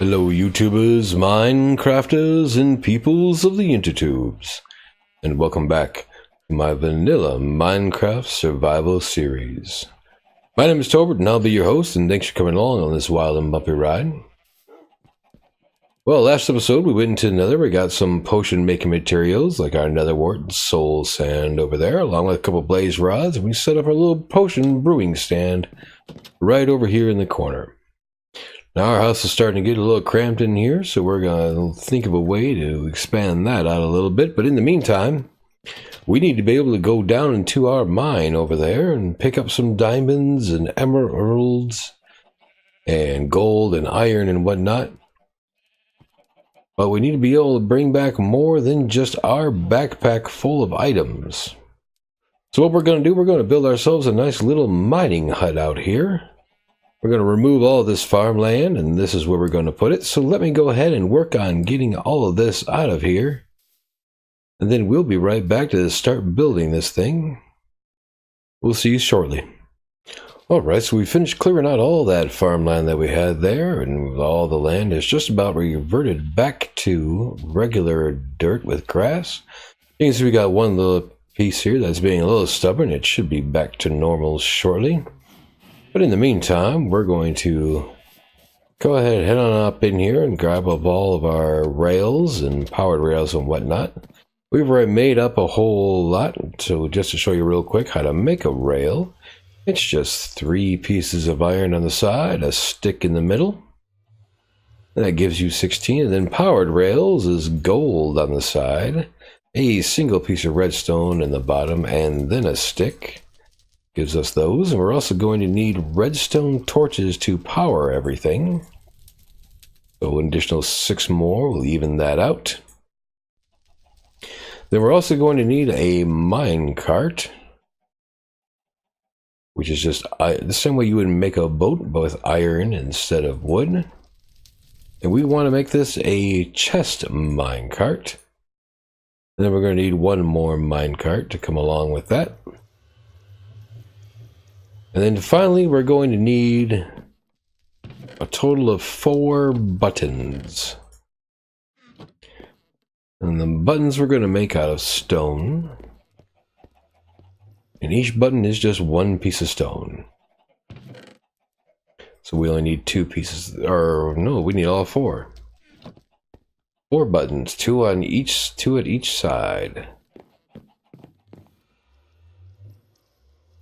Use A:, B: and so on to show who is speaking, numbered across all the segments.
A: Hello YouTubers, Minecrafters, and peoples of the intertubes, and welcome back to my vanilla Minecraft survival series. My name is Tolbert and I'll be your host, and thanks for coming along on this wild and bumpy ride. Well, last episode we went into Nether. We got some potion making materials like our nether wart and soul sand over there, along with a couple blaze rods, and we set up our little potion brewing stand right over here in the corner. Now our house is starting to get a little cramped in here, so we're going to think of a way to expand that out a little bit. But in the meantime, we need to be able to go down into our mine over there and pick up some diamonds and emeralds and gold and iron and whatnot. But we need to be able to bring back more than just our backpack full of items. So what we're going to do, we're going to build ourselves a nice little mining hut out here. We're going to remove all of this farmland, and this is where we're going to put it. So let me go ahead and work on getting all of this out of here. And then we'll be right back to start building this thing. We'll see you shortly. Alright, so we finished clearing out all that farmland that we had there, and all the land is just about reverted back to regular dirt with grass. You can see we got one little piece here that's being a little stubborn. It should be back to normal shortly. But in the meantime, we're going to go ahead and head on up in here and grab up all of our rails and powered rails and whatnot. We've already made up a whole lot, so just to show you real quick how to make a rail, it's just 3 pieces of iron on the side, a stick in the middle, and that gives you 16, and then powered rails is gold on the side, a single piece of redstone in the bottom, and then a stick. Gives us those, and we're also going to need redstone torches to power everything. So an additional 6 more will even that out. Then we're also going to need a mine cart, which is just the same way you would make a boat, but with iron instead of wood. And we want to make this a chest mine cart. And then we're going to need 1 more mine cart to come along with that. And then finally, we're going to need a total of 4 buttons. And the buttons we're going to make out of stone. And each button is just 1 piece of stone. So we only need 2 pieces, or no, we need all 4. 4 buttons, 2 at each side.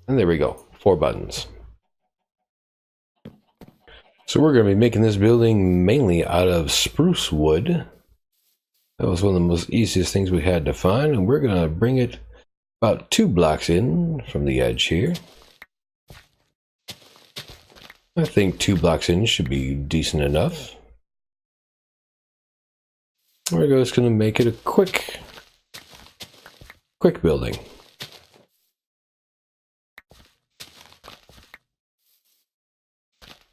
A: And there we go. 4 buttons. So we're going to be making this building mainly out of spruce wood. That was one of the most easiest things we had to find, and we're going to bring it about 2 blocks in from the edge here. I think 2 blocks in should be decent enough. We're just going to make it a quick building.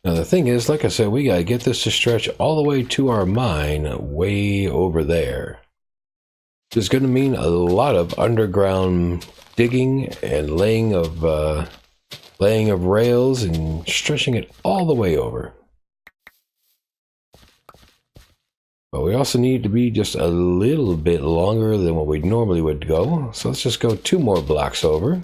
A: Now the thing is, like I said, we gotta get this to stretch all the way to our mine way over there. It's gonna mean a lot of underground digging and laying of rails and stretching it all the way over. But we also need to be just a little bit longer than what we normally would go. So let's just go 2 more blocks over.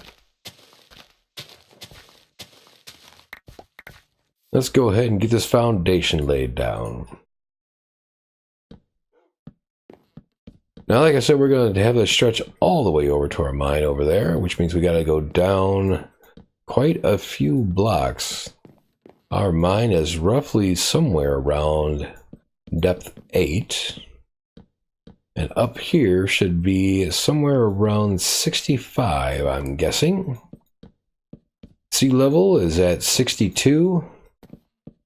A: Let's go ahead and get this foundation laid down. Now, like I said, we're going to have this stretch all the way over to our mine over there, which means we got to go down quite a few blocks. Our mine is roughly somewhere around depth 8. And up here should be somewhere around 65, I'm guessing. Sea level is at 62.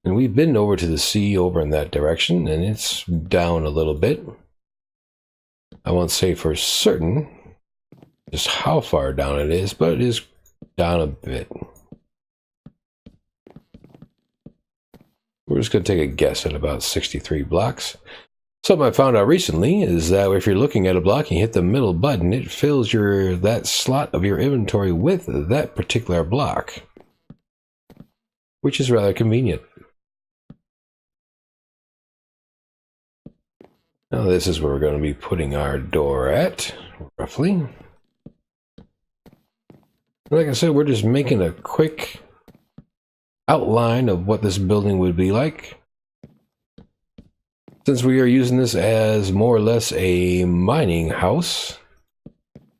A: And we've been over to the sea over in that direction, and it's down a little bit. I won't say for certain just how far down it is, but it is down a bit. We're just going to take a guess at about 63 blocks. Something I found out recently is that if you're looking at a block and you hit the middle button, it fills that slot of your inventory with that particular block, which is rather convenient. Now this is where we're going to be putting our door at, roughly. Like I said, we're just making a quick outline of what this building would be like. Since we are using this as more or less a mining house,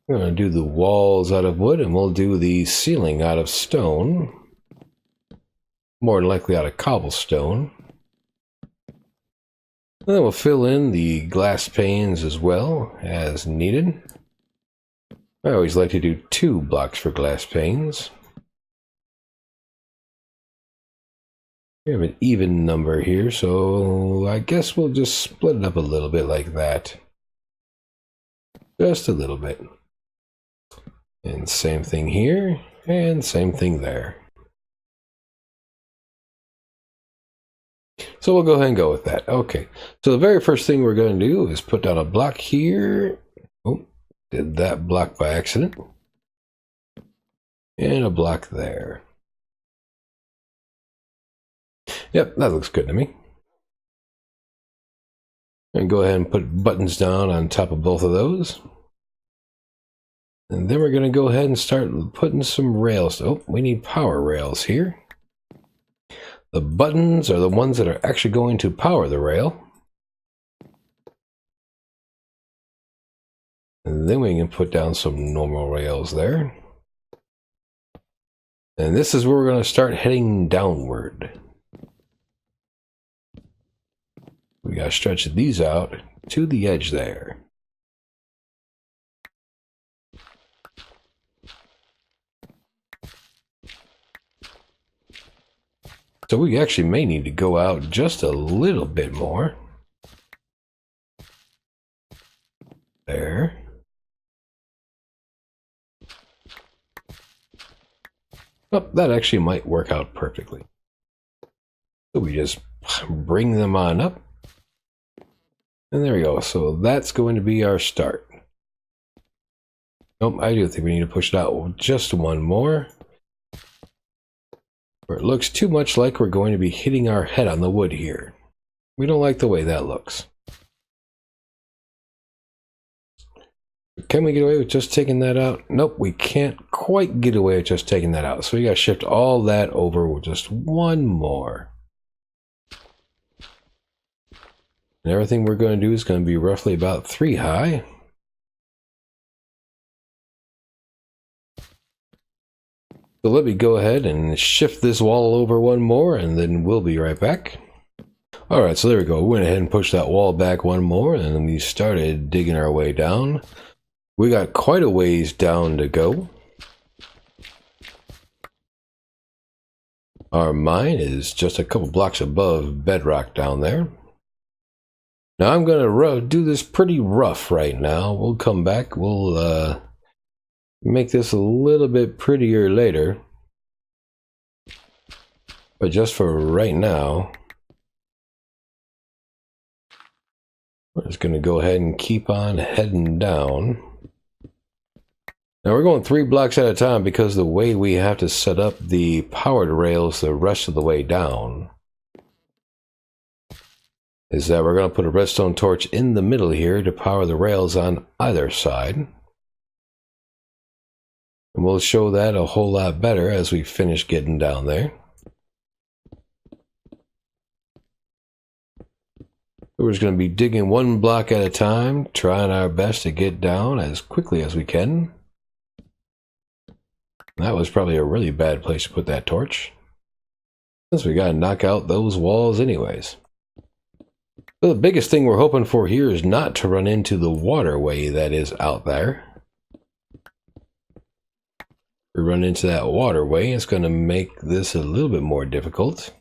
A: we're going to do the walls out of wood and we'll do the ceiling out of stone. More than likely out of cobblestone. And then we'll fill in the glass panes as well as needed. I always like to do 2 blocks for glass panes. We have an even number here, so I guess we'll just split it up a little bit like that. Just a little bit. And same thing here, and same thing there. So we'll go ahead and go with that. Okay, so the very first thing we're going to do is put down a block here. Oh, did that block by accident. And a block there. Yep, that looks good to me. And go ahead and put buttons down on top of both of those. And then we're going to go ahead and start putting some rails. Oh, we need power rails here. The buttons are the ones that are actually going to power the rail. And then we can put down some normal rails there. And this is where we're going to start heading downward. We got to stretch these out to the edge there. So we actually may need to go out just a little bit more. There. Oh, that actually might work out perfectly. So we just bring them on up. And there we go. So that's going to be our start. Nope, I do think we need to push it out just one more. Where it looks too much like we're going to be hitting our head on the wood here. We don't like the way that looks. Can we get away with just taking that out? Nope, we can't quite get away with just taking that out. So we got to shift all that over with just one more. And everything we're going to do is going to be roughly about 3 high. So let me go ahead and shift this wall over one more, and then we'll be right back. Alright, so there we go. We went ahead and pushed that wall back one more, and then we started digging our way down. We got quite a ways down to go. Our mine is just a couple blocks above bedrock down there. Now I'm going to do this pretty rough right now. We'll come back. We'll make this a little bit prettier later. But just for right now, we're just going to go ahead and keep on heading down. Now we're going 3 blocks at a time because the way we have to set up the powered rails the rest of the way down is that we're going to put a redstone torch in the middle here to power the rails on either side. And we'll show that a whole lot better as we finish getting down there. We're just going to be digging 1 block at a time, trying our best to get down as quickly as we can. That was probably a really bad place to put that torch, since we got to knock out those walls anyways. So the biggest thing we're hoping for here is not to run into the waterway that is out there. If we run into that waterway, it's going to make this a little bit more difficult.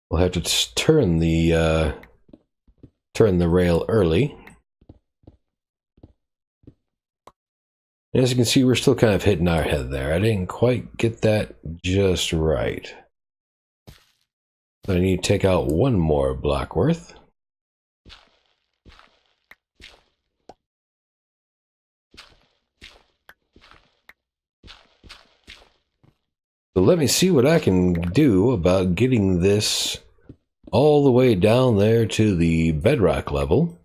A: We'll have to turn the rail early. And as you can see, we're still kind of hitting our head there. I didn't quite get that just right. I need to take out 1 more block worth. So let me see what I can do about getting this all the way down there to the bedrock level,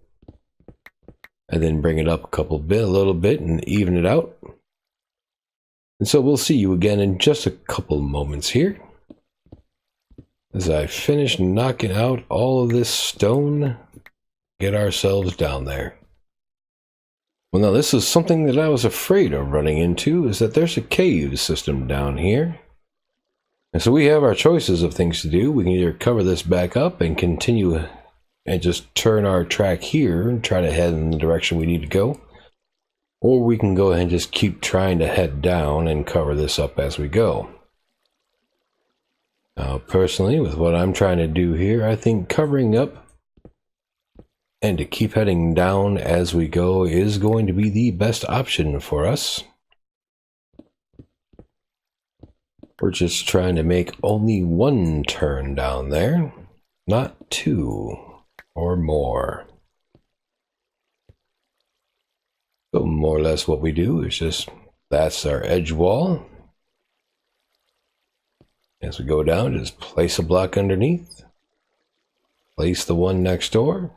A: and then bring it up a little bit and even it out. And so we'll see you again in just a couple moments here as I finish knocking out all of this stone, get ourselves down there. Well, now this is something that I was afraid of running into, is that there's a cave system down here. And so we have our choices of things to do. We can either cover this back up and continue and just turn our track here and try to head in the direction we need to go. Or we can go ahead and just keep trying to head down and cover this up as we go. Now, personally, with what I'm trying to do here, I think covering up and to keep heading down as we go is going to be the best option for us. We're just trying to make only one turn down there, not two or more. So more or less what we do is just, that's our edge wall. As we go down, just place a block underneath, place the one next door,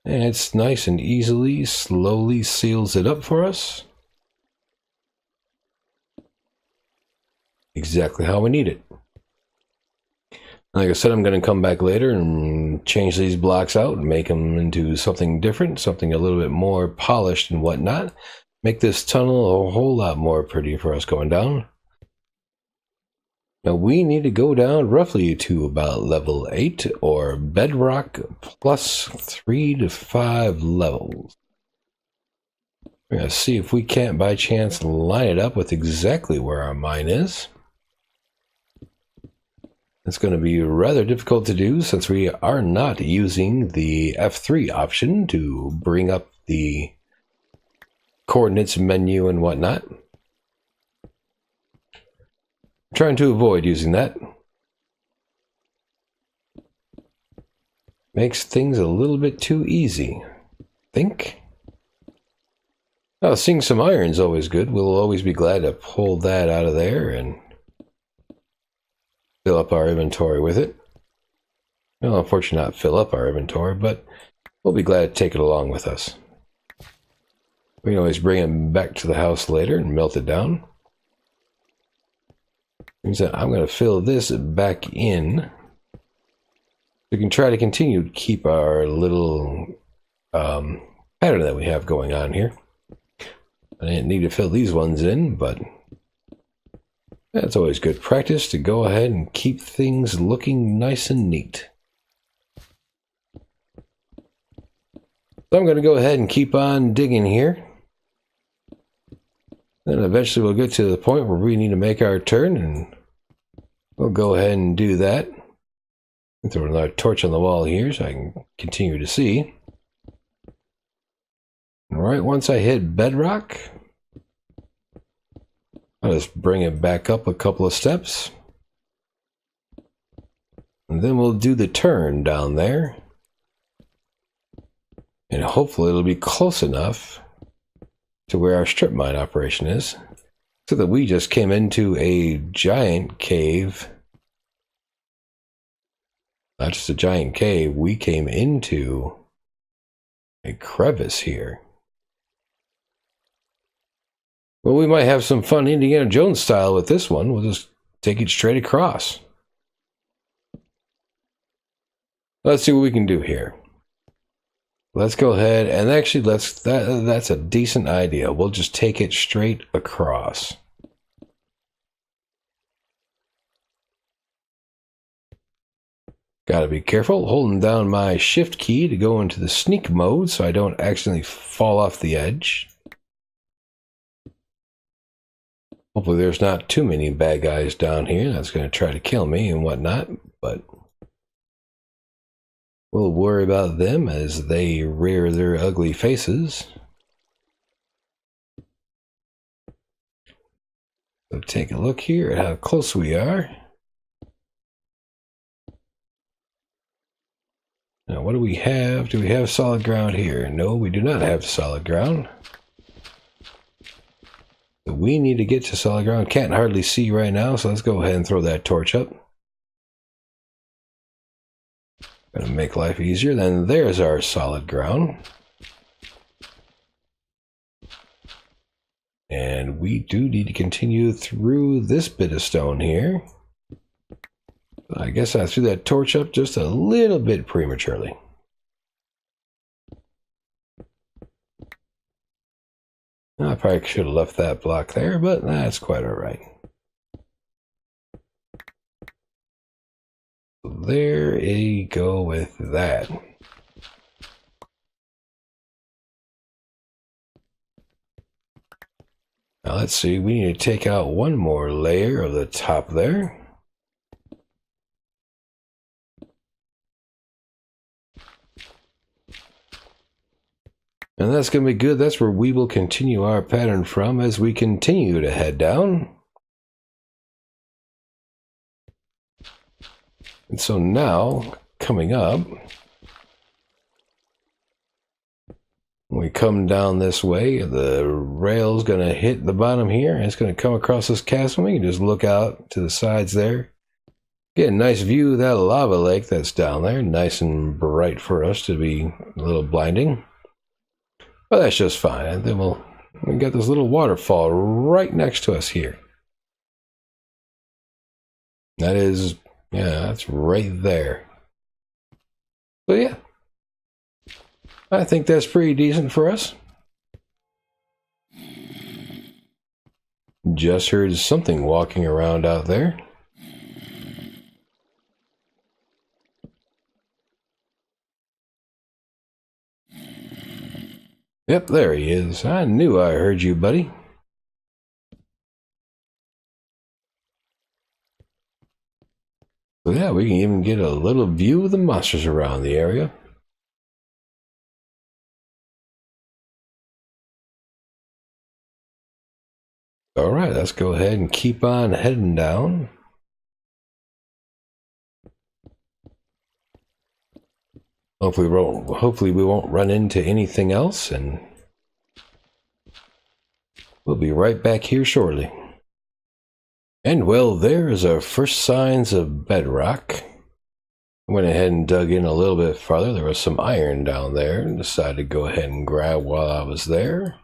A: and it's nice and easily, slowly seals it up for us. Exactly how we need it. Like I said, I'm going to come back later and change these blocks out and make them into something different, something a little bit more polished and whatnot. Make this tunnel a whole lot more pretty for us going down. Now we need to go down roughly to about level 8 or bedrock plus 3 to 5 levels. We're going to see if we can't by chance line it up with exactly where our mine is. It's going to be rather difficult to do since we are not using the F3 option to bring up the coordinates menu and whatnot. I'm trying to avoid using that. Makes things a little bit too easy, I think. Now, seeing some iron is always good. We'll always be glad to pull that out of there and fill up our inventory with it. Well, unfortunately not fill up our inventory, but we'll be glad to take it along with us. We can always bring it back to the house later and melt it down. Means that I'm going to fill this back in. We can try to continue to keep our little pattern that we have going on here. I didn't need to fill these ones in, but that's always good practice to go ahead and keep things looking nice and neat. So I'm going to go ahead and keep on digging here. Then eventually we'll get to the point where we need to make our turn, and we'll go ahead and do that. I'll throw another torch on the wall here so I can continue to see. Alright, once I hit bedrock, I'll just bring it back up a couple of steps. And then we'll do the turn down there. And hopefully it'll be close enough to where our strip mine operation is, so that we just came into a giant cave. Not just a giant cave, we came into a crevice here. Well, we might have some fun Indiana Jones style with this one. We'll just take it straight across. Let's see what we can do here. Let's go ahead and actually that's a decent idea. We'll just take it straight across. Gotta be careful, holding down my shift key to go into the sneak mode so I don't accidentally fall off the edge. Hopefully there's not too many bad guys down here that's going to try to kill me and whatnot, but we'll worry about them as they rear their ugly faces. So take a look here at how close we are. Now, what do we have? Do we have solid ground here? No, we do not have solid ground. So we need to get to solid ground. Can't hardly see right now, so let's go ahead and throw that torch up. Gonna make life easier. Then there's our solid ground. And we do need to continue through this bit of stone here. I guess I threw that torch up just a little bit prematurely. I probably should have left that block there, but that's quite all right. There you go with that. Now let's see, we need to take out one more layer of the top there. And that's going to be good. That's where we will continue our pattern from as we continue to head down. And so now, coming up, when we come down this way, the rail's going to hit the bottom here, and it's going to come across this chasm. We can just look out to the sides there. Get a nice view of that lava lake that's down there. Nice and bright for us to be a little blinding. But that's just fine. And then we got this little waterfall right next to us here. That is, yeah, that's right there. So yeah, I think that's pretty decent for us. Just heard something walking around out there. Yep, there he is. I knew I heard you, buddy. So yeah, we can even get a little view of the monsters around the area. Alright, let's go ahead and keep on heading down. Hopefully we won't run into anything else, and we'll be right back here shortly. And well, there is our first signs of bedrock. I went ahead and dug in a little bit farther. There was some iron down there, and decided to go ahead and grab while I was there.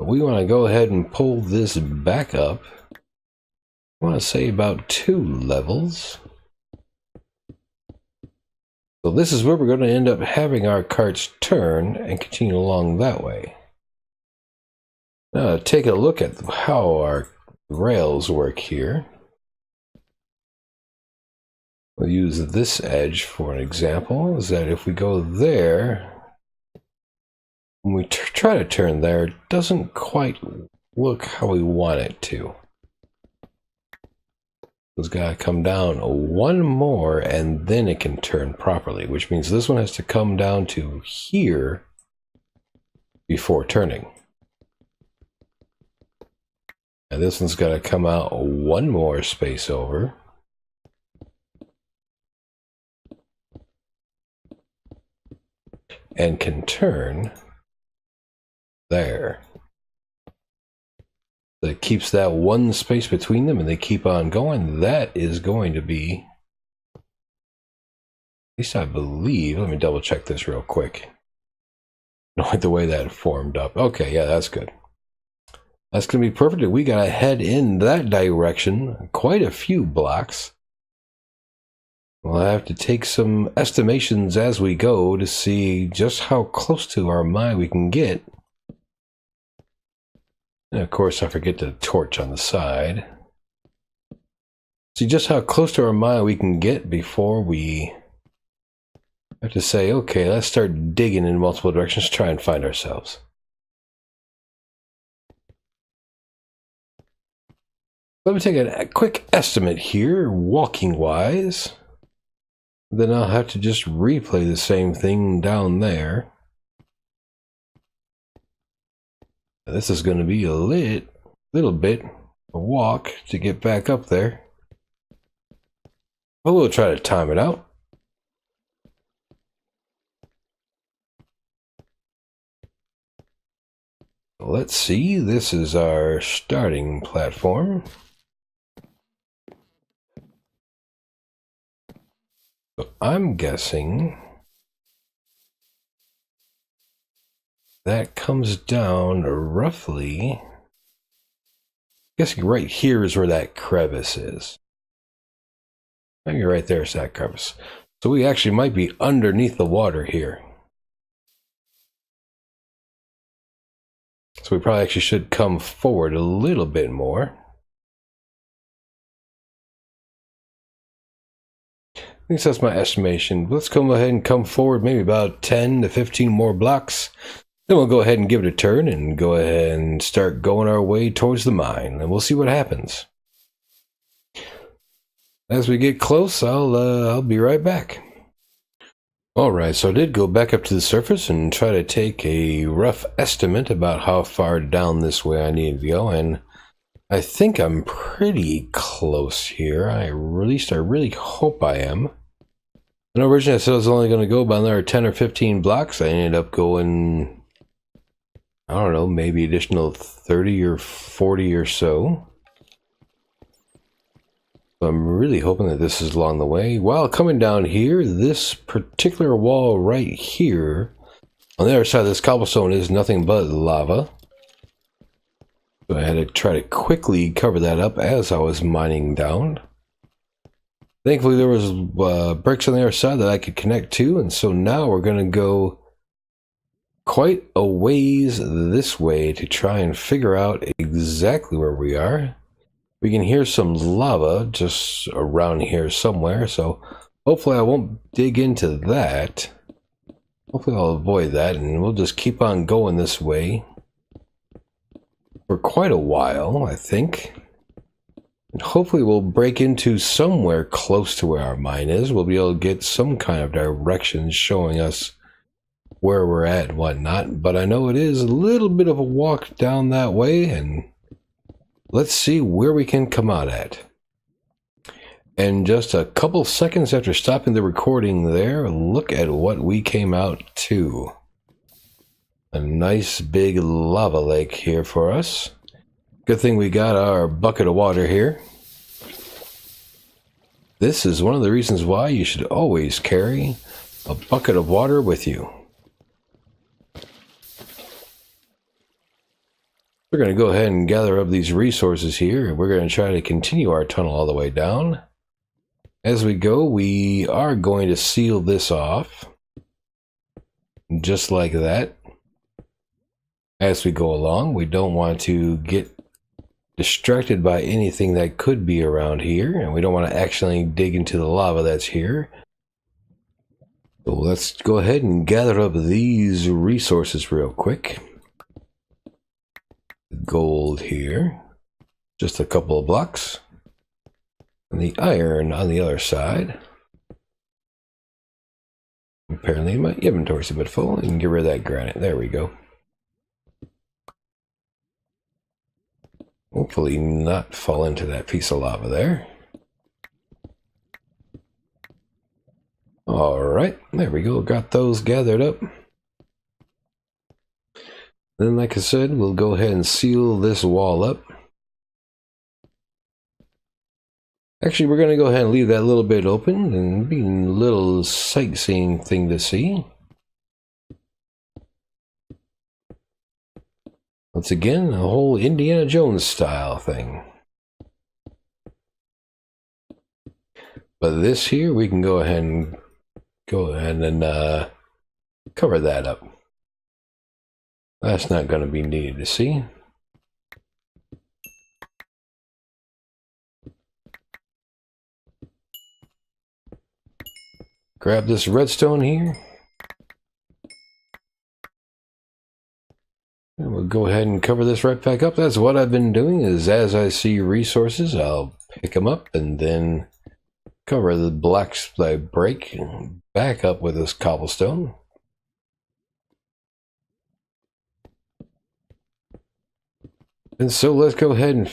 A: But we want to go ahead and pull this back up. I want to say about 2 levels. So this is where we're going to end up having our carts turn and continue along that way. Now, take a look at how our rails work here. We'll use this edge for an example. Is that if we go there, when we try to turn there, it doesn't quite look how we want it to. It's got to come down one more and then it can turn properly, which means this one has to come down to here before turning. And this one's got to come out one more space over. And can turn there. That keeps that one space between them and they keep on going. That is going to be, at least I believe, let me double check this real quick. I don't like the way that formed up. Okay, yeah, that's good. That's going to be perfect. We got to head in that direction quite a few blocks. We'll have to take some estimations as we go to see just how close to our mine we can get. And of course, I forget the torch on the side. See just how close to our mine we can get before we have to say, okay, let's start digging in multiple directions, try and find ourselves. Let me take a quick estimate here, walking wise. Then I'll have to just replay the same thing down there. This is going to be a little bit a walk to get back up there. But we'll try to time it out. Let's see, this is our starting platform. So I'm guessing that comes down roughly. I'm guessing right here is where that crevice is. Maybe right there is that crevice. So we actually might be underneath the water here. So we probably actually should come forward a little bit more. At least that's my estimation. Let's go ahead and come forward maybe about 10 to 15 more blocks. Then we'll go ahead and give it a turn and go ahead and start going our way towards the mine. And we'll see what happens. As we get close, I'll be right back. Alright, so I did go back up to the surface and try to take a rough estimate about how far down this way I need to go, and I think I'm pretty close here. At least I really hope I am. And originally I said I was only going to go about another 10 or 15 blocks. I ended up going, I don't know, maybe additional 30 or 40 or so. I'm really hoping that this is along the way. While coming down here, this particular wall right here, on the other side of this cobblestone is nothing but lava. So I had to try to quickly cover that up as I was mining down. Thankfully there was bricks on the other side that I could connect to, and so now we're going to go quite a ways this way to try and figure out exactly where we are. We can hear some lava just around here somewhere, so hopefully I won't dig into that. Hopefully I'll avoid that, and we'll just keep on going this way for quite a while, I think. And hopefully we'll break into somewhere close to where our mine is. We'll be able to get some kind of direction showing us where we're at and whatnot. But I know it is a little bit of a walk down that way, and let's see where we can come out at. And just a couple seconds after stopping the recording there, look at what we came out to. A nice big lava lake here for us. Good thing we got our bucket of water here. This is one of the reasons why you should always carry a bucket of water with you. We're going to go ahead and gather up these resources here, and we're going to try to continue our tunnel all the way down. As we go, we are going to seal this off, just like that. As we go along, we don't want to get distracted by anything that could be around here, and we don't want to accidentally dig into the lava that's here. So let's go ahead and gather up these resources real quick. Gold here, just a couple of blocks, and the iron on the other side. Apparently my inventory's a bit full. I can get rid of that granite. There we go. Hopefully not fall into that piece of lava there. Alright, there we go. Got those gathered up. Then, like I said, we'll go ahead and seal this wall up. Actually, we're going to go ahead and leave that a little bit open and be a little sightseeing thing to see. Once again, a whole Indiana Jones style thing. But this here, we can go ahead and cover that up. That's not going to be needed to see. Grab this redstone here. And we'll go ahead and cover this right back up. That's what I've been doing, is as I see resources, I'll pick them up and then cover the blocks that I break back up with this cobblestone. And so let's go ahead and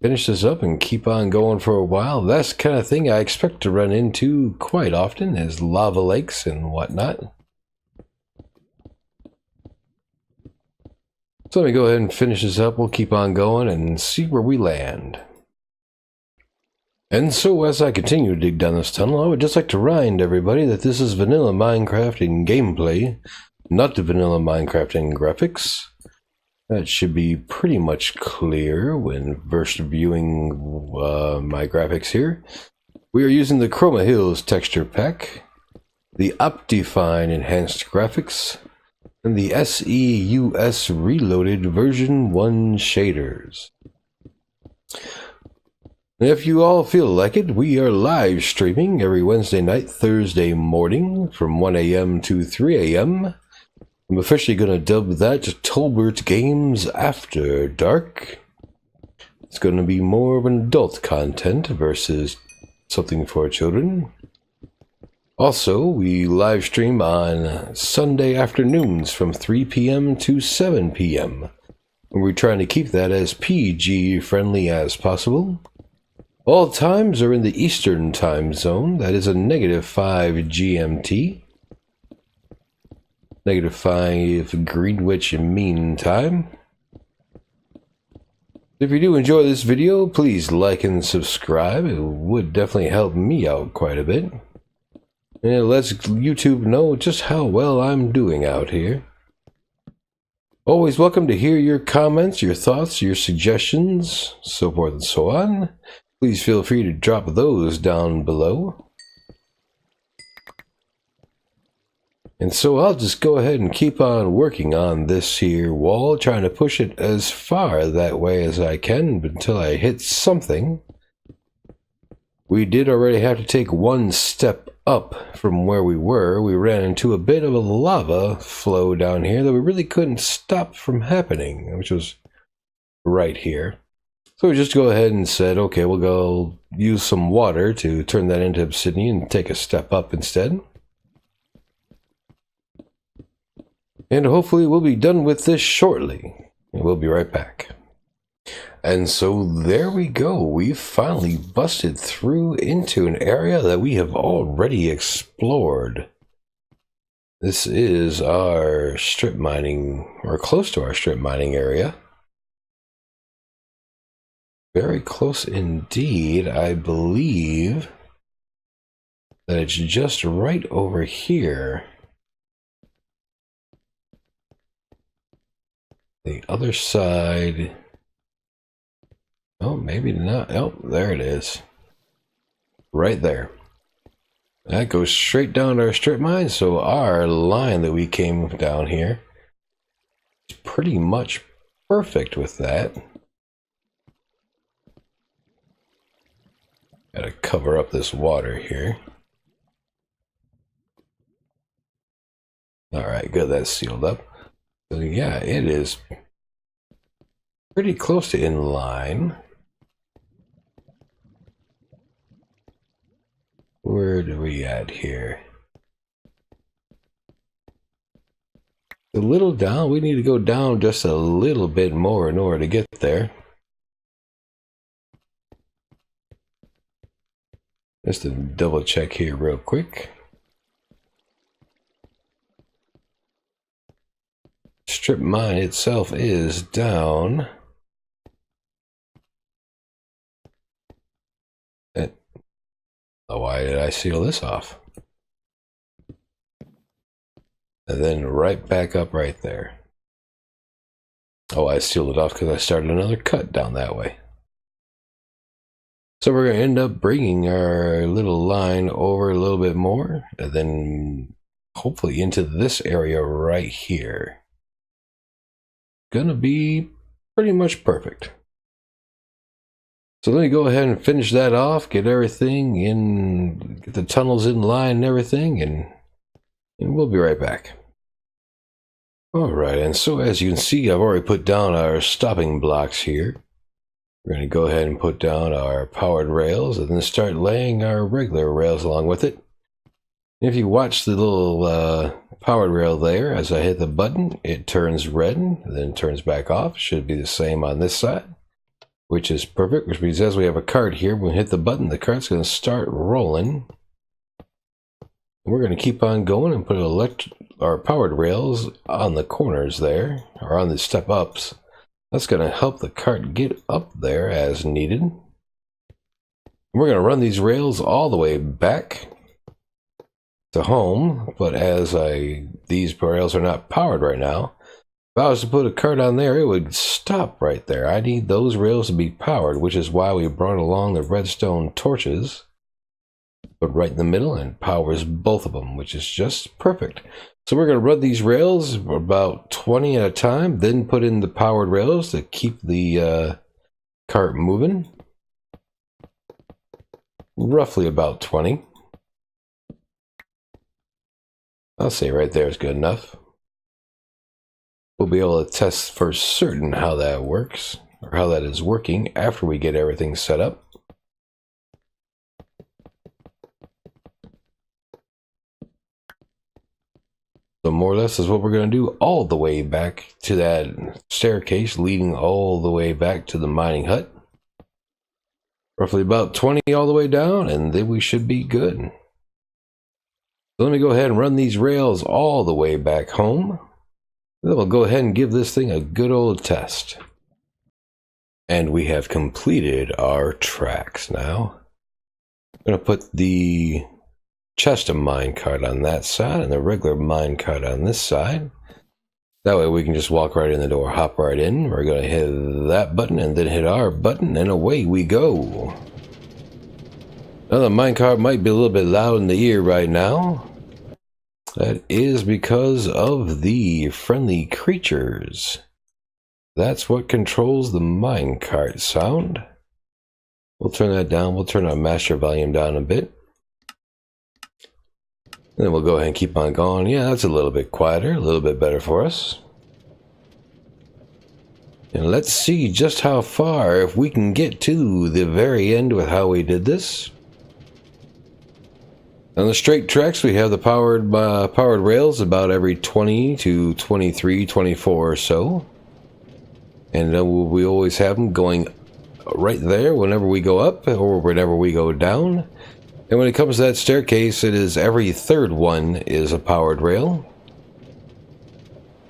A: finish this up and keep on going for a while. That's the kind of thing I expect to run into quite often, is lava lakes and whatnot. So let me go ahead and finish this up. We'll keep on going and see where we land. And so as I continue to dig down this tunnel, I would just like to remind everybody that this is vanilla Minecraft in gameplay, not the vanilla Minecraft in graphics. That should be pretty much clear when first viewing my graphics here. We are using the Chroma Hills texture pack, the Optifine enhanced graphics, and the SEUS Reloaded version 1 shaders. If you all feel like it, we are live streaming every Wednesday night, Thursday morning from 1 a.m. to 3 a.m. I'm officially going to dub that Tolbert Games After Dark. It's going to be more of an adult content versus something for children. Also, we live stream on Sunday afternoons from 3 p.m. to 7 p.m. We're trying to keep that as PG friendly as possible. All times are in the Eastern time zone. That is a -5 GMT. -5 Greenwich Mean Time. If you do enjoy this video, please like and subscribe. It would definitely help me out quite a bit. And it lets YouTube know just how well I'm doing out here. Always welcome to hear your comments, your thoughts, your suggestions, so forth and so on. Please feel free to drop those down below. And so I'll just go ahead and keep on working on this here wall, trying to push it as far that way as I can until I hit something. We did already have to take one step up from where we were. We ran into a bit of a lava flow down here that we really couldn't stop from happening, which was right here. So we just go ahead and said, okay, we'll go use some water to turn that into obsidian and take a step up instead. And hopefully we'll be done with this shortly. And we'll be right back. And so there we go. We've finally busted through into an area that we have already explored. This is our strip mining, or close to our strip mining area. Very close indeed. I believe that it's just right over here. The other side. Oh, maybe not. Oh, there it is. Right there. That goes straight down our strip mine. So our line that we came down here is pretty much perfect with that. Gotta cover up this water here. Alright, good, that's sealed up. So yeah, it is pretty close to in line. Where do we at here? A little down. We need to go down just a little bit more in order to get there. Just to double check here real quick. Strip mine itself is down. Oh, why did I seal this off? And then right back up right there. Oh, I sealed it off because I started another cut down that way. So we're going to end up bringing our little line over a little bit more, and then hopefully into this area right here. Gonna be pretty much perfect. So let me go ahead and finish that off, get everything in, get the tunnels in line and everything, and we'll be right back. Alright, and so as you can see, I've already put down our stopping blocks here. We're going to go ahead and put down our powered rails and then start laying our regular rails along with it. If you watch the little powered rail there, as I hit the button, it turns red and then turns back off. Should be the same on this side, which is perfect, which means as we have a cart here, when we hit the button, the cart's going to start rolling. We're going to keep on going and put our powered rails on the corners there, or on the step ups. That's going to help the cart get up there as needed. We're going to run these rails all the way back to home, but as these rails are not powered right now, if I was to put a cart on there, it would stop right there. I need those rails to be powered, which is why we brought along the redstone torches. Put right in the middle and powers both of them, which is just perfect. So we're going to run these rails about 20 at a time, then put in the powered rails to keep the cart moving. Roughly about 20. I'll say right there is good enough. We'll be able to test for certain how that works, or how that is working after we get everything set up. So more or less is what we're going to do all the way back to that staircase leading all the way back to the mining hut. Roughly about 20 all the way down, and then we should be good. So let me go ahead and run these rails all the way back home. Then we'll go ahead and give this thing a good old test. And we have completed our tracks now. I'm going to put the chest of minecart on that side and the regular minecart on this side. That way we can just walk right in the door, hop right in. We're going to hit that button and then hit our button, and away we go. Now the minecart might be a little bit loud in the ear right now. That is because of the friendly creatures. That's what controls the minecart sound. We'll turn that down. We'll turn our master volume down a bit. And then we'll go ahead and keep on going. Yeah, that's a little bit quieter, a little bit better for us. And let's see just how far, if we can get to the very end with how we did this. On the straight tracks, we have the powered rails about every 20 to 23, 24 or so. And we always have them going right there whenever we go up or whenever we go down. And when it comes to that staircase, it is every third one is a powered rail.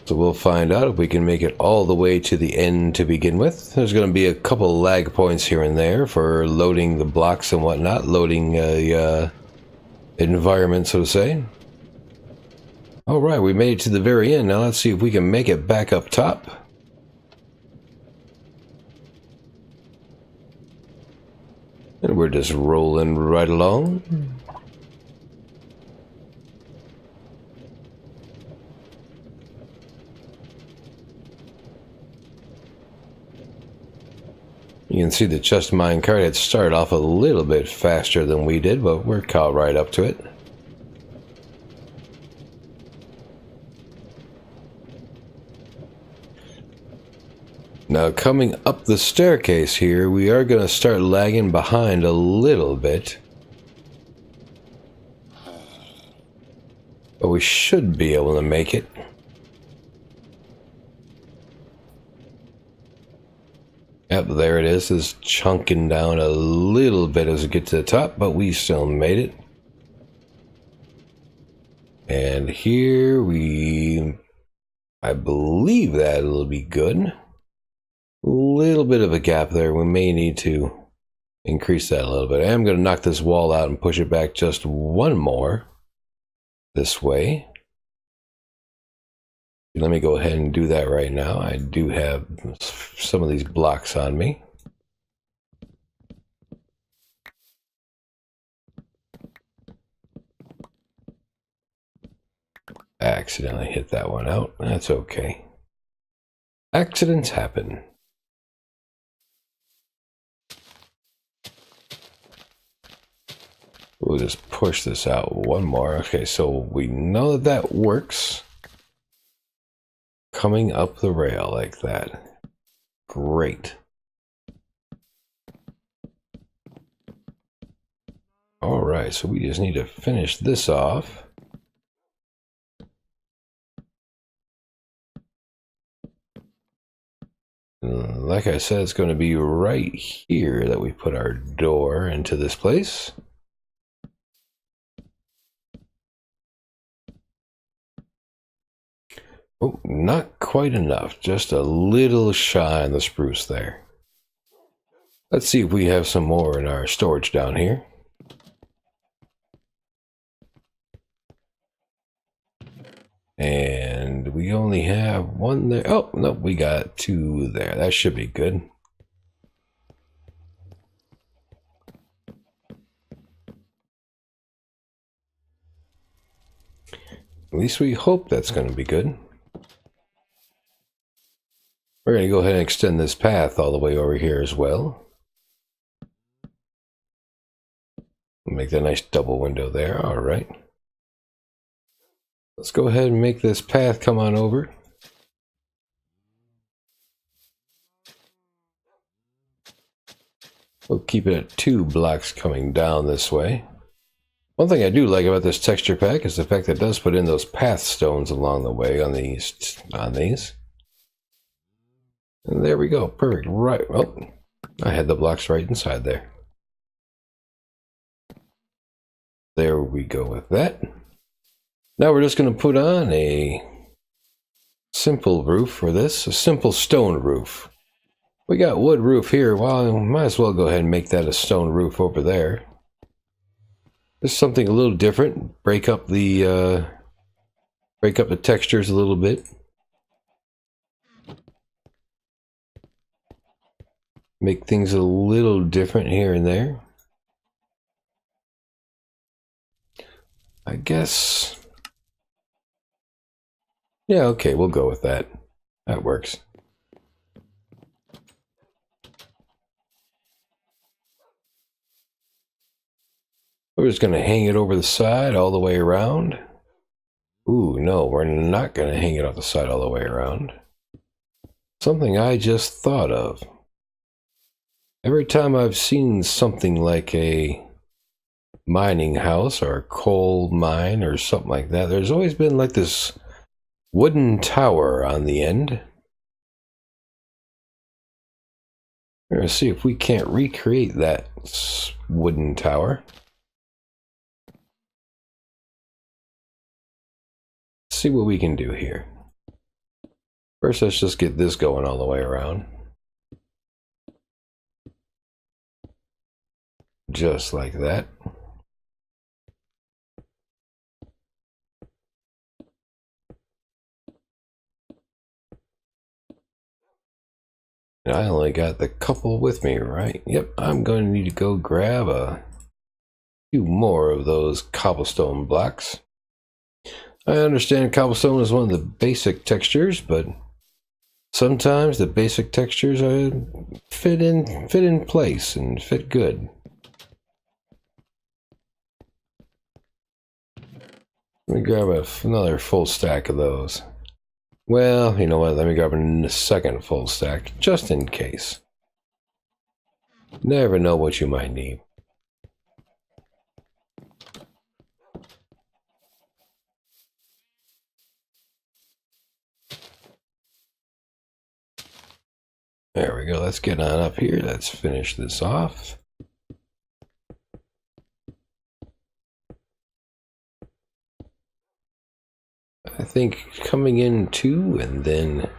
A: So we'll find out if we can make it all the way to the end to begin with. There's going to be a couple lag points here and there for loading the blocks and whatnot, loading environment, so to say. Alright, we made it to the very end. Now let's see if we can make it back up top. And we're just rolling right along. You can see the chest minecart had started off a little bit faster than we did, but we're caught right up to it. Now coming up the staircase here, we are going to start lagging behind a little bit. But we should be able to make it. Yep, there it is chunking down a little bit as we get to the top, but we still made it. And here I believe that it'll be good. A little bit of a gap there. We may need to increase that a little bit. I am going to knock this wall out and push it back just one more this way. Let me go ahead and do that right now. I do have some of these blocks on me. I accidentally hit that one out. That's okay. Accidents happen. We'll just push this out one more. Okay, so we know that that works. Coming up the rail like that. Great. Alright, so we just need to finish this off. Like I said, it's going to be right here that we put our door into this place. Oh, not quite enough. Just a little shy on the spruce there. Let's see if we have some more in our storage down here. And we only have one there. Oh, no, we got two there. That should be good. At least we hope that's going to be good. We're going to go ahead and extend this path all the way over here as well. Make that nice double window there. All right. Let's go ahead and make this path come on over. We'll keep it at 2 blocks coming down this way. One thing I do like about this texture pack is the fact that it does put in those path stones along the way on these. And there we go. Perfect. Right. Oh, I had the blocks right inside there. There we go with that. Now we're just going to put on a simple roof for this. A simple stone roof. We got wood roof here. Well, might as well go ahead and make that a stone roof over there. Just something a little different. Break up the textures a little bit. Make things a little different here and there. I guess. Yeah, okay, we'll go with that. That works. We're just going to hang it over the side all the way around. Ooh, no, we're not going to hang it off the side all the way around. Something I just thought of. Every time I've seen something like a mining house or a coal mine or something like that, there's always been like this wooden tower on the end. We're going to see if we can't recreate that wooden tower. See what we can do here. First, let's just get this going all the way around. Just like that. And I only got the couple with me, right? Yep, I'm going to need to go grab a few more of those cobblestone blocks. I understand cobblestone is one of the basic textures, but sometimes the basic textures fit in place and fit good. Let me grab another full stack of those. Well, you know what? Let me grab a second full stack, just in case. Never know what you might need. There we go. Let's get on up here. Let's finish this off. I think coming in 2 and then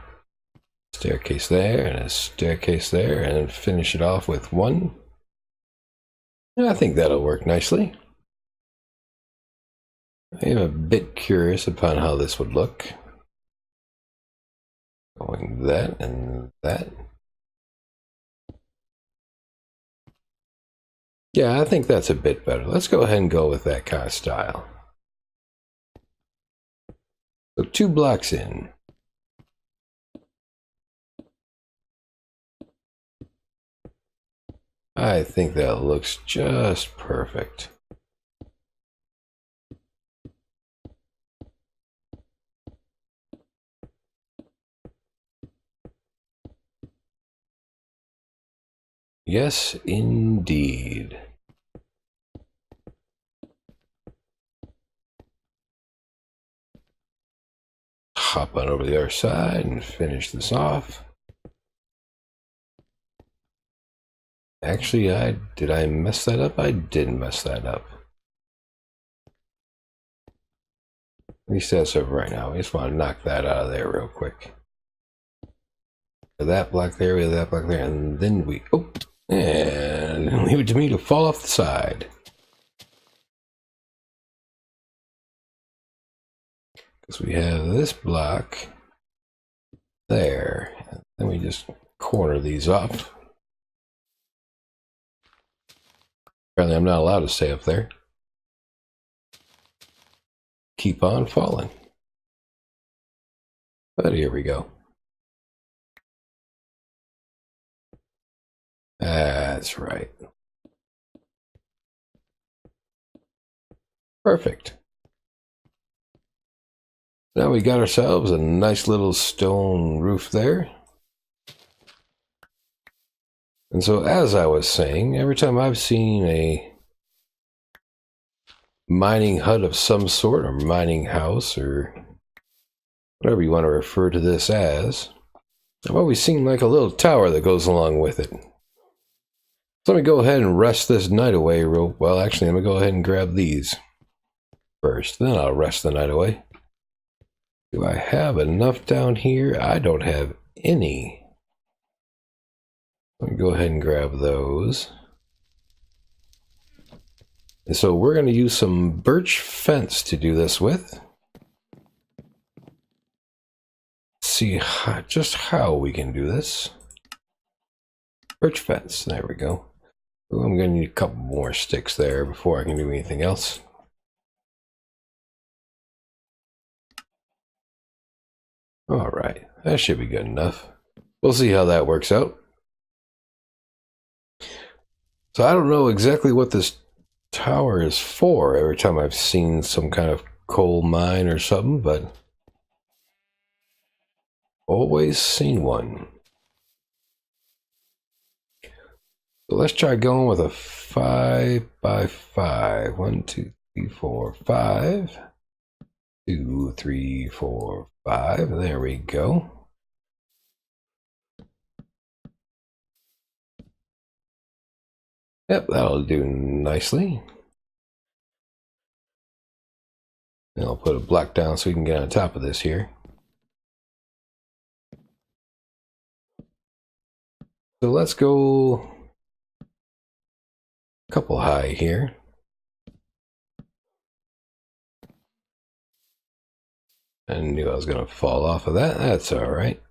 A: staircase there and a staircase there and finish it off with 1. I think that'll work nicely. I am a bit curious upon how this would look. Going that and that. Yeah, I think that's a bit better. Let's go ahead and go with that kind of style. So 2 blocks in. I think that looks just perfect. Yes, indeed. Hop on over the other side and finish this off. Actually, did I mess that up? I didn't mess that up. At least that's over right now. We just want to knock that out of there real quick. That block there, we have that block there, and then we... Oh! And leave it to me to fall off the side. Because we have this block there. Then we just corner these off. Apparently I'm not allowed to stay up there. Keep on falling. But here we go. That's right. Perfect. Now we got ourselves a nice little stone roof there. And so as I was saying, every time I've seen a mining hut of some sort, or mining house, or whatever you want to refer to this as, I've always seen like a little tower that goes along with it. So let me go ahead and rest this night away real well. Actually, I'm going to go ahead and grab these first. Then I'll rest the night away. Do I have enough down here? I don't have any. Let me go ahead and grab those. And so we're going to use some birch fence to do this with. See just how we can do this. Birch fence. There we go. Ooh, I'm going to need a couple more sticks there before I can do anything else. All right, that should be good enough. We'll see how that works out. So I don't know exactly what this tower is for every time I've seen some kind of coal mine or something, but always seen one. So let's try going with a 5 by 5. 1, 2, 3, 4, 5. 2, 3, 4, 5. There we go. Yep, that'll do nicely. And I'll put a block down so we can get on top of this here. So let's go a couple high here. I knew I was going to fall off of that. That's all right.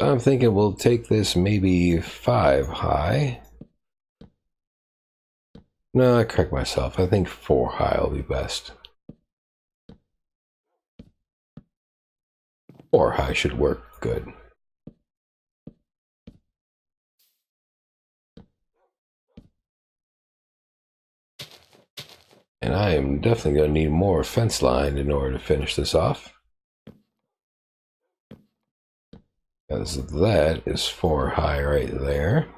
A: I'm thinking we'll take this maybe 5 high. No, I correct myself. I think 4 high will be best. 4 high should work good. And I am definitely going to need more fence line in order to finish this off. Because that is 4 high right there.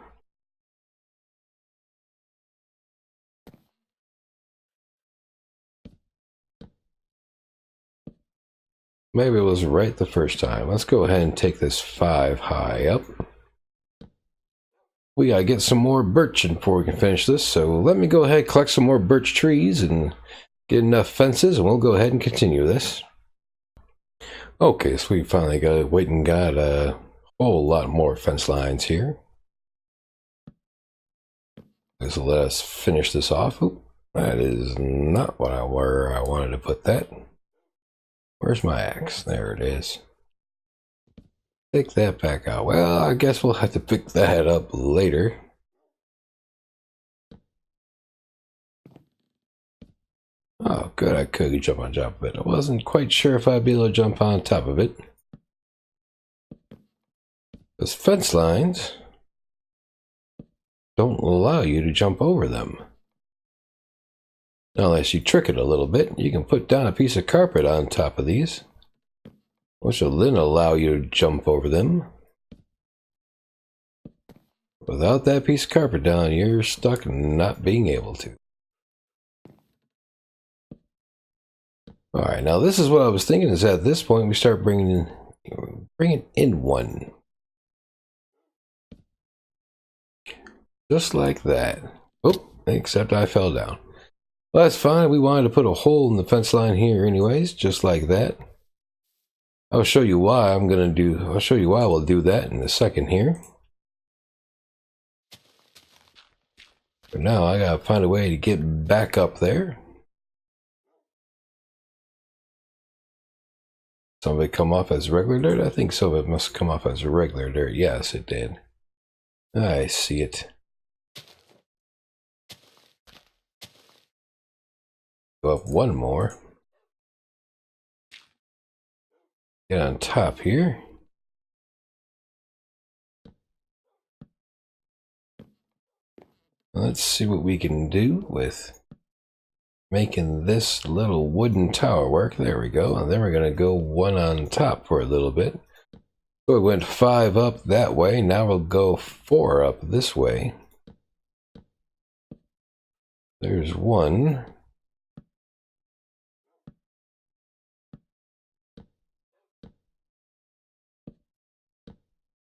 A: Maybe it was right the first time. Let's go ahead and take this 5 high up. We gotta get some more birch before we can finish this, so let me go ahead and collect some more birch trees and get enough fences, and we'll go ahead and continue this. Okay, so we finally got a whole lot more fence lines here. This will let us finish this off. Oop, that is not where I wanted to put that. Where's my axe? There it is. Take that back out. Well, I guess we'll have to pick that up later. Oh, good. I could jump on top of it. I wasn't quite sure if I'd be able to jump on top of it. Those fence lines don't allow you to jump over them. Unless you trick it a little bit, you can put down a piece of carpet on top of these, which will then allow you to jump over them. Without that piece of carpet down, you're stuck not being able to. Alright, now this is what I was thinking, is at this point we start bringing in one. Just like that. Oh, except I fell down. Well, that's fine. We wanted to put a hole in the fence line here anyways, just like that. I'll show you why I'll show you why we'll do that in a second here. But now I gotta find a way to get back up there. Some of it come off as regular dirt? I think some of it must come off as regular dirt. Yes, it did. I see it. Go up one more. Get on top here. Let's see what we can do with making this little wooden tower work. There we go. And then we're going to go one on top for a little bit. So we went 5 up that way. Now we'll go 4 up this way. There's 1.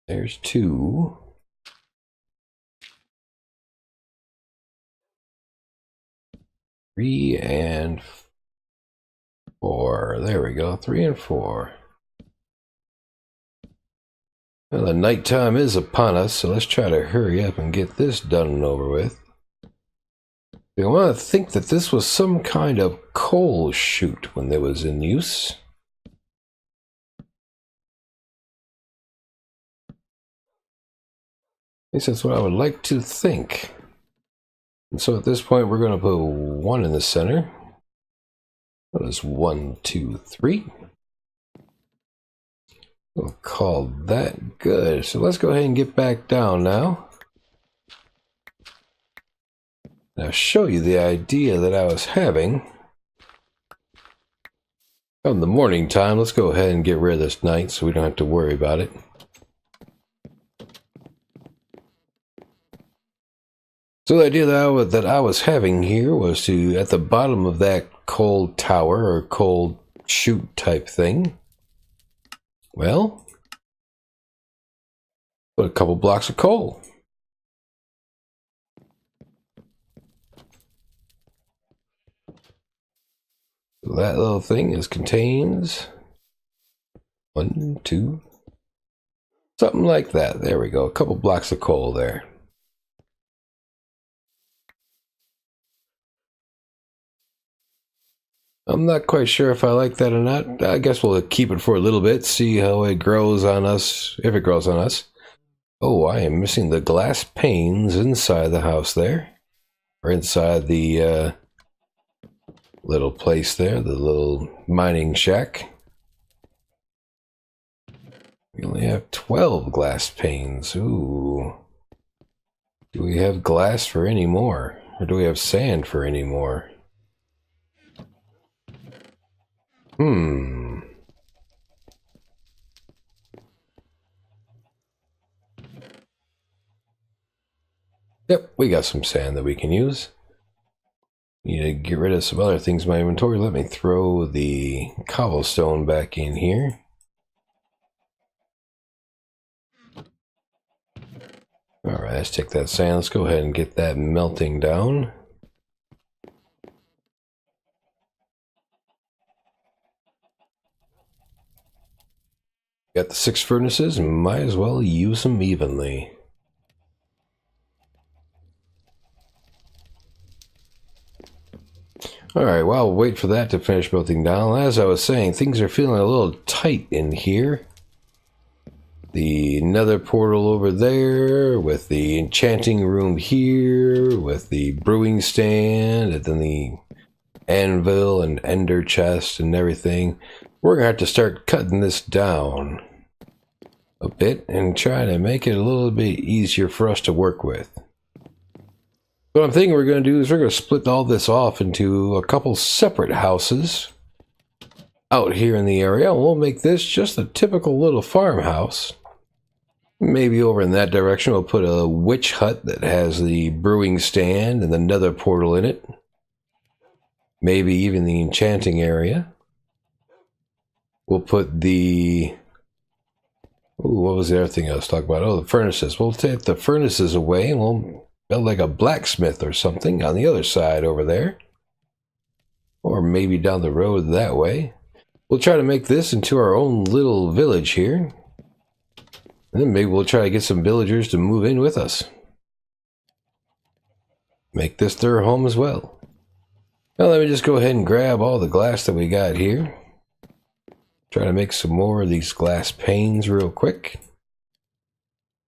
A: There's 2. 3 and 4. There we go. 3 and 4. Well, the nighttime is upon us, so let's try to hurry up and get this done and over with. I want to think that this was some kind of coal chute when it was in use. At least that's what I would like to think. And so at this point, we're going to put 1 in the center. That is 1, 2, 3. We'll call that good. So let's go ahead and get back down now. Now show you the idea that I was having. Come the morning time, let's go ahead and get rid of this night so we don't have to worry about it. So the idea that I was having here was to, at the bottom of that coal tower or coal chute type thing, well, put a couple blocks of coal. So that little thing contains 1, 2, something like that. There we go, a couple blocks of coal there. I'm not quite sure if I like that or not. I guess we'll keep it for a little bit, see how it grows on us, if it grows on us. Oh, I am missing the glass panes inside the house there. Or inside the little place there, the little mining shack. We only have 12 glass panes. Ooh. Do we have glass for any more? Or do we have sand for any more? Yep, we got some sand that we can use. Need to get rid of some other things in my inventory. Let me throw the cobblestone back in here. Alright, let's take that sand. Let's go ahead and get that melting down. Got the 6 furnaces, and might as well use them evenly. Alright, well, I'll wait for that to finish melting down. As I was saying, things are feeling a little tight in here. The nether portal over there, with the enchanting room here, with the brewing stand, and then the anvil and ender chest and everything. We're going to have to start cutting this down a bit and try to make it a little bit easier for us to work with. What I'm thinking we're going to do is we're going to split all this off into a couple separate houses out here in the area. We'll make this just a typical little farmhouse. Maybe over in that direction we'll put a witch hut that has the brewing stand and the nether portal in it. Maybe even the enchanting area. We'll put the... Ooh, what was the other thing I was talking about? Oh, the furnaces. We'll take the furnaces away and we'll build like a blacksmith or something on the other side over there. Or maybe down the road that way. we'll try to make this into our own little village here. And then maybe we'll try to get some villagers to move in with us. Make this their home as well. Now let me just go ahead and grab all the glass that we got here. Try to make some more of these glass panes real quick.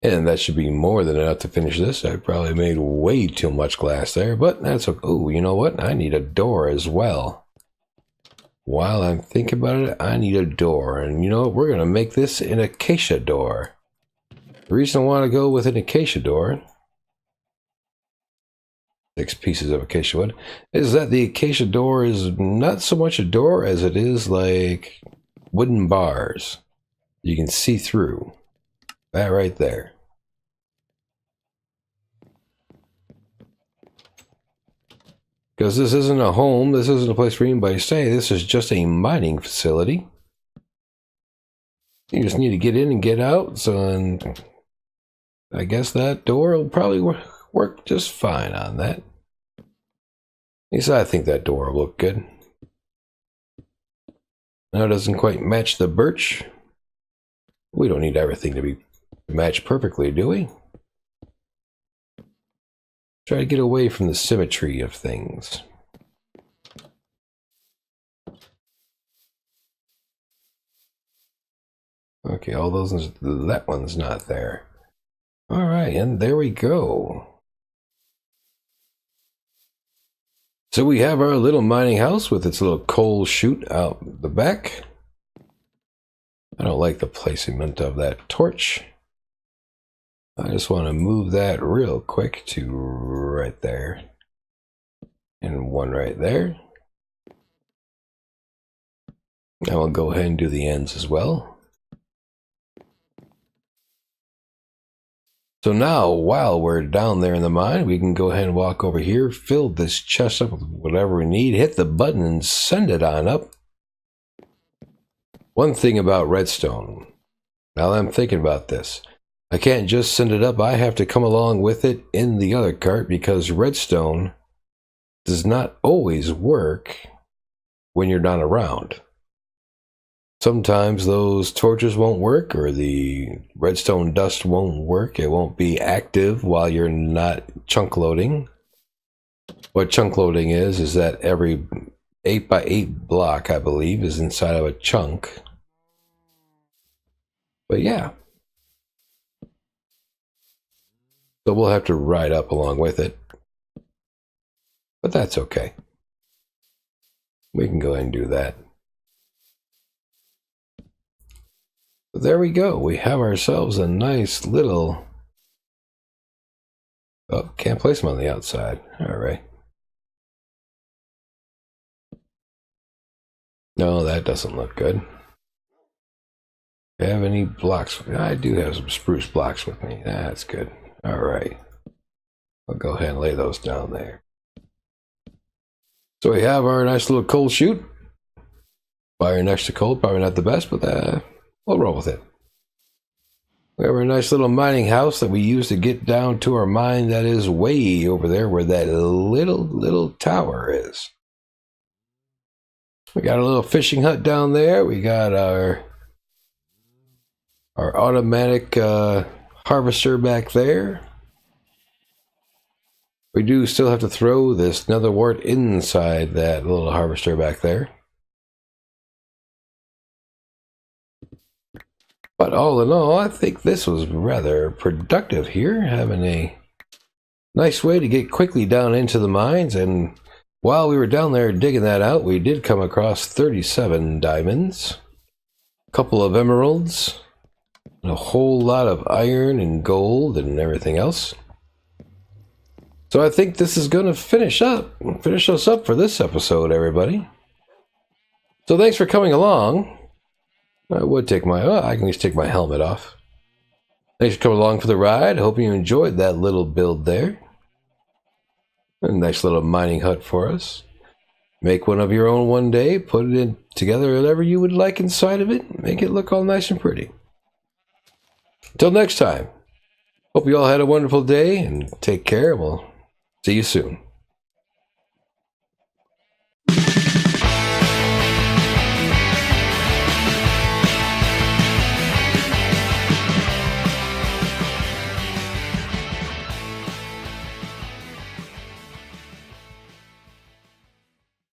A: And that should be more than enough to finish this. I probably made way too much glass there, but that's okay. Oh, you know what? I need a door as well. While I'm thinking about it, I need a door. And you know what? We're going to make this an acacia door. The reason I want to go with an acacia door, 6 pieces of acacia wood, is that the acacia door is not so much a door as it is like wooden bars you can see through. That right there. Because this isn't a home, this isn't a place for anybody to stay, this is just a mining facility. You just need to get in and get out, so I guess that door will probably work just fine on that. At least I think that door will look good. Now it doesn't quite match the birch. We don't need everything to be matched perfectly, do we? Try to get away from the symmetry of things. Okay, all those, that one's not there. All right, and there we go. So we have our little mining house with its little coal chute out the back. I don't like the placement of that torch. I just want to move that real quick to right there. And one right there. Now I'll go ahead and do the ends as well. So now, while we're down there in the mine, we can go ahead and walk over here, fill this chest up with whatever we need, hit the button and send it on up. One thing about redstone, now that I'm thinking about this, I can't just send it up, I have to come along with it in the other cart because redstone does not always work when you're not around. Sometimes those torches won't work or the redstone dust won't work. It won't be active while you're not chunk loading. What chunk loading is that every 8x8 block, I believe, is inside of a chunk. But yeah. So we'll have to ride up along with it. But that's okay. We can go ahead and do that. There we go. We have ourselves a nice little... Oh, can't place them on the outside. All right. No, that doesn't look good. Do I have any blocks? I do have some spruce blocks with me. That's good. All right. I'll go ahead and lay those down there. So we have our nice little coal chute. Fire next to coal, probably not the best, but we'll roll with it. We have our nice little mining house that we use to get down to our mine that is way over there where that little tower is. We got a little fishing hut down there. We got our automatic harvester back there. We do still have to throw this nether wart inside that little harvester back there. But all in all, I think this was rather productive here, having a nice way to get quickly down into the mines. And while we were down there digging that out, we did come across 37 diamonds, a couple of emeralds, and a whole lot of iron and gold and everything else. So I think this is going to finish us up for this episode, everybody. So thanks for coming along. I would take I can just take my helmet off. Thanks for coming along for the ride. Hope you enjoyed that little build there. A nice little mining hut for us. Make one of your own one day. Put it in together whatever you would like inside of it. Make it look all nice and pretty. Until next time. Hope you all had a wonderful day and take care. We'll see you soon.